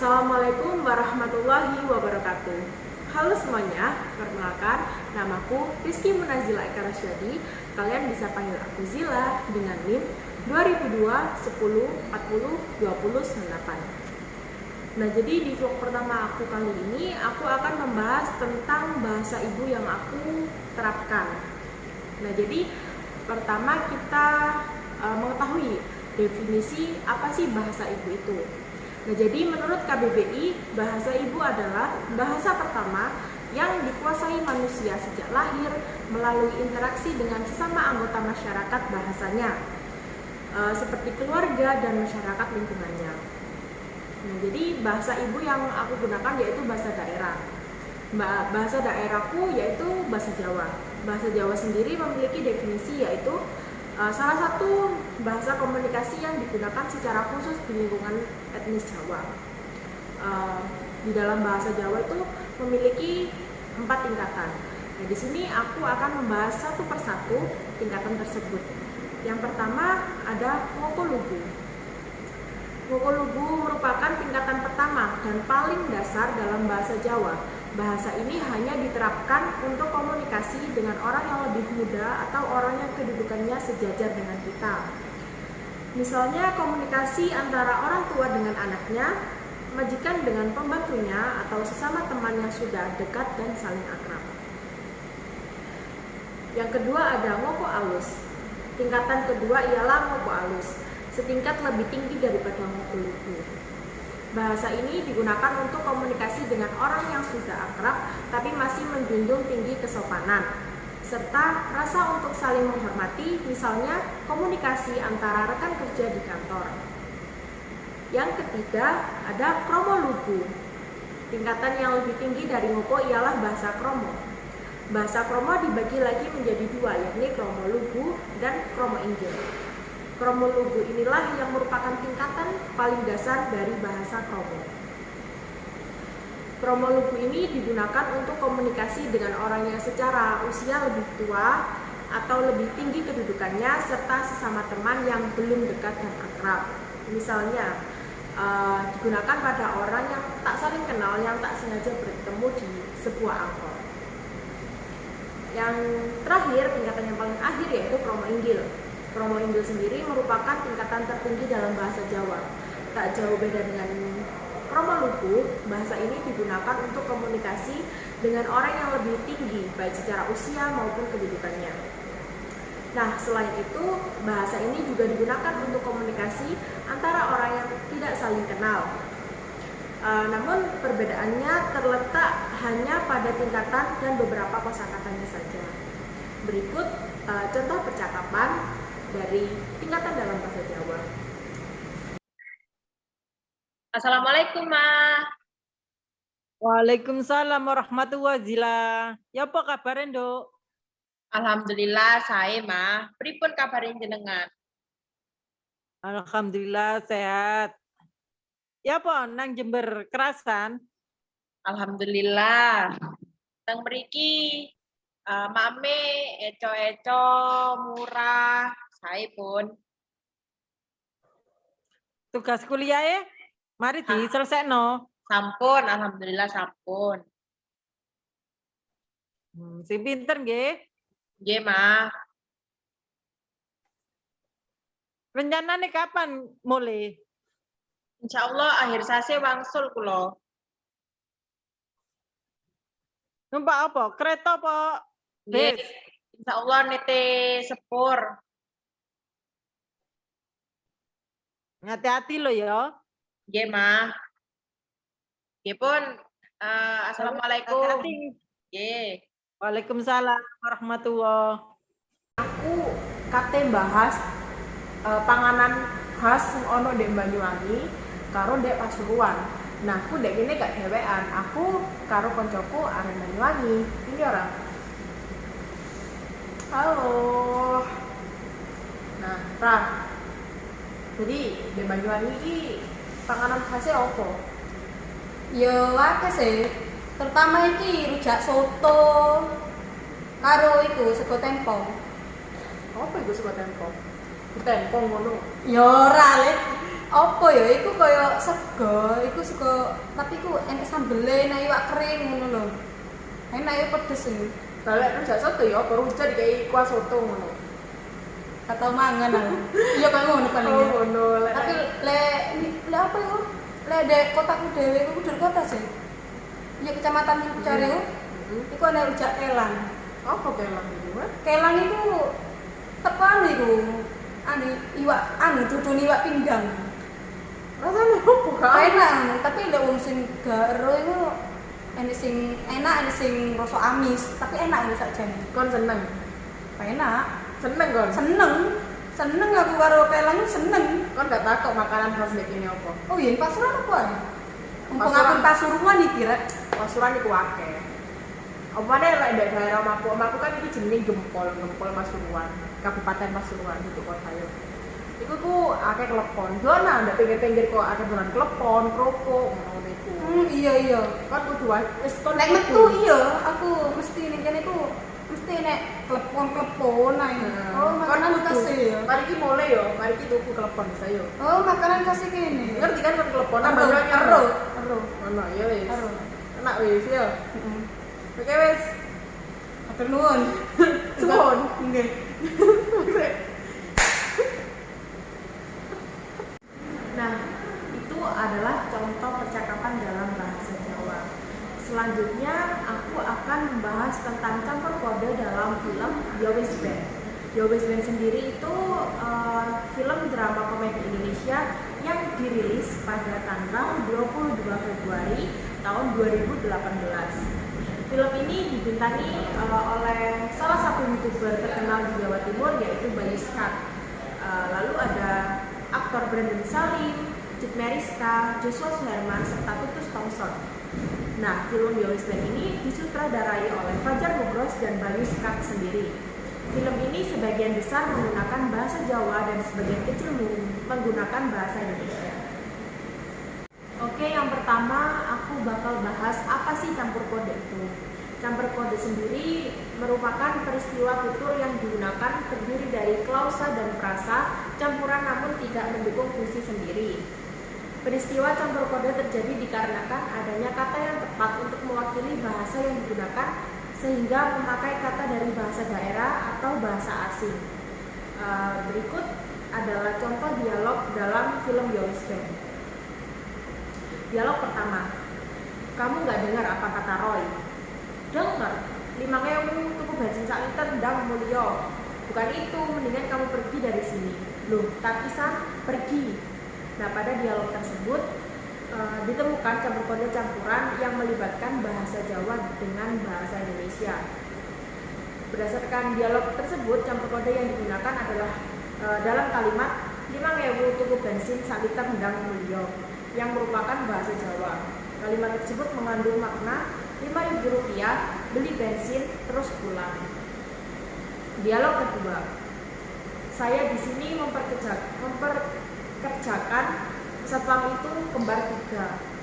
Assalamualaikum warahmatullahi wabarakatuh. Halo semuanya, perkenalkan, namaku Rizky Munazila Eka Rasyadi. Kalian bisa panggil aku Zila dengan NIM 2002 10 40 20 98. Nah, jadi di vlog pertama aku kali ini, aku akan membahas tentang bahasa ibu yang aku terapkan. Nah, jadi pertama kita mengetahui definisi apa sih bahasa ibu itu. Nah, jadi menurut KBBI, bahasa ibu adalah bahasa pertama yang dikuasai manusia sejak lahir melalui interaksi dengan sesama anggota masyarakat bahasanya, seperti keluarga dan masyarakat lingkungannya. Nah, jadi bahasa ibu yang aku gunakan yaitu bahasa daerah. Bahasa daerahku yaitu bahasa Jawa. Bahasa Jawa sendiri memiliki definisi yaitu salah satu bahasa komunikasi yang digunakan secara khusus di lingkungan etnis Jawa. Di dalam bahasa Jawa itu memiliki 4 tingkatan. Nah, di sini aku akan membahas satu persatu tingkatan tersebut. Yang pertama ada ngoko-lugu. Ngoko-lugu merupakan tingkatan pertama dan paling dasar dalam bahasa Jawa. Bahasa ini hanya diterapkan untuk komunikasi dengan orang yang lebih muda atau orang yang kedudukannya sejajar dengan kita. Misalnya komunikasi antara orang tua dengan anaknya, majikan dengan pembantunya, atau sesama teman yang sudah dekat dan saling akrab. Yang kedua ada ngoko alus. Tingkatan kedua ialah ngoko alus, setingkat lebih tinggi daripada ngoko-lugu. Bahasa ini digunakan untuk komunikasi dengan orang yang sudah akrab tapi masih menjunjung tinggi kesopanan, serta rasa untuk saling menghormati, misalnya komunikasi antara rekan kerja di kantor. Yang ketiga ada kromo-lugu. Tingkatan yang lebih tinggi dari ngoko ialah bahasa kromo. Bahasa kromo dibagi lagi menjadi dua, yakni kromo-lugu dan kromo-inggil. Kromo-lugu inilah yang merupakan tingkatan paling dasar dari bahasa kromo. Kromo-lugu ini digunakan untuk komunikasi dengan orang yang secara usia lebih tua atau lebih tinggi kedudukannya, serta sesama teman yang belum dekat dan akrab. Misalnya, digunakan pada orang yang tak saling kenal, yang tak sengaja bertemu di sebuah angkot. Yang terakhir, tingkatan yang paling akhir yaitu kromo-inggil. Kromo-inggil sendiri merupakan tingkatan tertinggi dalam bahasa Jawa. Tak jauh beda dengan kromo-lugu, bahasa ini digunakan untuk komunikasi dengan orang yang lebih tinggi, baik secara usia maupun kedudukannya. Nah, selain itu, bahasa ini juga digunakan untuk komunikasi antara orang yang tidak saling kenal. Namun, perbedaannya terletak hanya pada tingkatan dan beberapa kosakatanya saja. Berikut contoh percakapan dari tingkatan dalam bahasa Jawa. Assalamualaikum, Ma. Waalaikumsalam warahmatullahi wabarakatuh. Ya apa kabarnya, Nduk? Alhamdulillah saya, Ma. Pripun kabarin jenengan? Alhamdulillah sehat. Ya apa nang Jember kerasan? Alhamdulillah. Teng mriki mame eco-eco murah, saya pun. Tugas kuliah ya? Mari diselesaikno. Sampun, alhamdulillah sampun. Sing pinter nggih. Nggih, Ma. Rencanane kapan mulai? Insyaallah akhir sase wangsul kula. Numpak apa? Kereta apa? Nggih. Bis. Insyaallah nete sepur. Hati-hati lo ya. Nggih, Ma. Nggih pun. Assalamualaikum. Hati-hati. Nggih. Waalaikumsalam warahmatullahi. Aku kate bahas panganan khas sing ono ndek Banyuwangi karo ndek Pasuruan. Nah, aku ndek kene gak dhewean. Aku karo koncoku arek Banyuwangi. Ini orang. Halo. Nah, Ra. Jadi ndek Banyuwangi iki panganan khasnya apa? Ya akeh sih. Terutama iki rujak soto karo iku sego tempong. Apa iku sego tempong? Tempong ngono. Ya ora, Le. apa ya iku kaya sego iku sego tapi iku enek sambele nek iwak kering ngono lho enak ya pedes iki Kalau lek rujak soto ya apa rujak dikai kuah soto ngono. kata mangan aku iya kaya ngono paling Oh ya. ngono lek. Tapi le apa iku le dek kotaku dhewe iku kudu kota sih iya kecamatan Cari iku ana rujak kelang Apa kelang iki, Mas? kelang iku tepan iku anu iwak anu dudun iwak pinggang Rasane opo kak? enak tapi lek wong sing gak ero iku enek sing enak enek sing rasa amis tapi enak lho sakjane Kon seneng. enak Seneng kon. seneng aku karo kelang seneng Kon gak takut makanan khas nek ini apa? oh iya Pasuruan apa ya mumpung Pasuruan. aku Pasuruan iki rek Pasuruan iku akeh. Apa nek lek ndek daerah Omahku kan iki jenenge Gempol Pasuruan, Kabupaten Pasuruan itu kota yo. Iku ku akeh klepon. Dona ndak pinggir-pinggir kok akeh dolan klepon, kerupuk ngono iku. iya Kon kudu wis kon nek metu iya aku mesti ning kene ku mesti nek klepon ae oh makanan khas ya Mari iki mulai yo, mari iki tuku klepon saya yo. oh makanan khas kene Ngerti kan kon klepon ero banyak ero Ono ya wis. ero Enak wis yo. heeh Oke wis. Matur nuwun. Suwun. Nggih. Nah, itu adalah contoh percakapan dalam bahasa Jawa. Selanjutnya, aku akan membahas tentang campur kode dalam film Yo Wis Ben. Yo Wis Ben sendiri itu film drama komedi Indonesia yang dirilis pada tanggal 22 Februari tahun 2018. Film ini dibintangi oleh salah satu YouTuber terkenal di Jawa Timur yaitu Bayu Scott. Lalu ada aktor Brandon Salim, Cid Meriska, Joshua Suherman, serta Tutus Thompson. Nah, film Yo Wis Ben ini disutradarai oleh Fajar Nugros dan Bayu Scott sendiri. Film ini sebagian besar menggunakan bahasa Jawa dan sebagian kecil menggunakan bahasa Indonesia. Oke, yang pertama aku bakal bahas apa sih campur kode itu. Campur kode sendiri merupakan peristiwa tutur yang digunakan terdiri dari klausa dan frasa campuran namun tidak mendukung fungsi sendiri. Peristiwa campur kode terjadi dikarenakan adanya kata yang tepat untuk mewakili bahasa yang digunakan sehingga memakai kata dari bahasa daerah atau bahasa asing. Berikut adalah contoh dialog dalam film Yo Wis Ben. Dialog pertama, kamu nggak dengar apa kata Roy? Dengar, 5.000 tuku bensin sak liter ndang mulya. Bukan itu, mendingan kamu pergi dari sini. Loh, tak bisa pergi. Nah, pada dialog tersebut ditemukan campur kode campuran yang melibatkan bahasa Jawa dengan bahasa Indonesia. Berdasarkan dialog tersebut, campur kode yang digunakan adalah dalam kalimat 5.000 tuku bensin sak liter ndang mulya yang merupakan bahasa Jawa. Kalimat tersebut mengandung makna Rp5.000 beli bensin terus pulang. Dialog kedua, saya di sini memperkerjakan satpam itu kembar 3.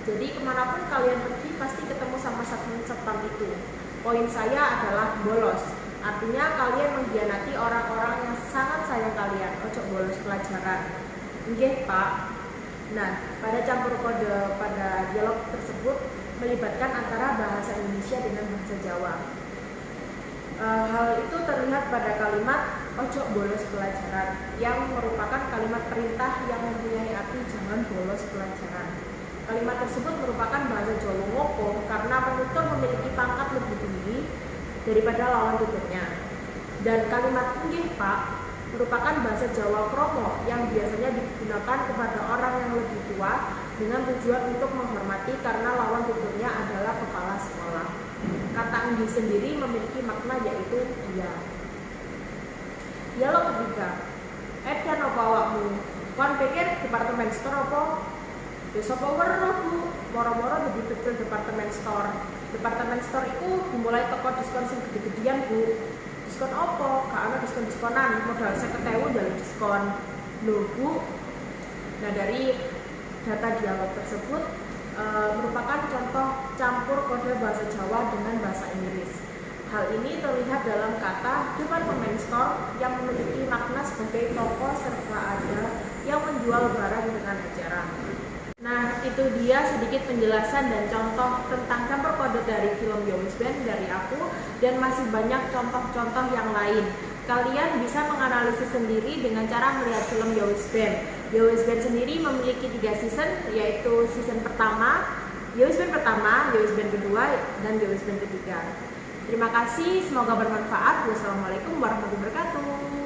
Jadi kemanapun kalian pergi pasti ketemu sama satpam itu. Poin saya adalah bolos. Artinya kalian mengkhianati orang-orang yang sangat sayang kalian. Ojo bolos pelajaran. Nggih, Pak. Nah, pada campur kode pada dialog tersebut melibatkan antara bahasa Indonesia dengan bahasa Jawa. Hal itu terlihat pada kalimat ojo bolos pelajaran yang merupakan kalimat perintah yang mempunyai arti jangan bolos pelajaran. Kalimat tersebut merupakan bahasa Jawa Ngoko karena penutur memiliki pangkat lebih tinggi daripada lawan tuturnya. Dan kalimat nggih, Pak merupakan bahasa Jawa Kromo yang biasanya digunakan kepada orang yang lebih tua dengan tujuan untuk menghormati karena lawan tuturnya adalah kepala sekolah. Kata nggih sendiri memiliki makna yaitu iya. Dialog ketiga, edan apa awakmu? Kon pikir departemen store apa? Ya sapa weruh Bu, moro-moro jadi betul departemen store. Departemen store itu dimulai toko diskon sing gede-gedean Bu. Diskon apa? Gak ada diskon-diskonan, modal 50.000 dari diskon. Loh Bu. Nah, dari data dialog tersebut merupakan contoh campur kode bahasa Jawa dengan bahasa Inggris. Hal ini terlihat dalam kata department store yang memiliki makna sebagai toko serta ada yang menjual barang dengan eceran. Nah, itu dia sedikit penjelasan dan contoh tentang campur kode dari film Yowis Band dari aku, dan masih banyak contoh-contoh yang lain. Kalian bisa menganalisis sendiri dengan cara melihat film Yowis Band. Yowis Band sendiri memiliki 3 season, yaitu season pertama, Yowis Band pertama, Yowis Band kedua, dan Yowis Band ketiga. Terima kasih, semoga bermanfaat. Wassalamualaikum warahmatullahi wabarakatuh.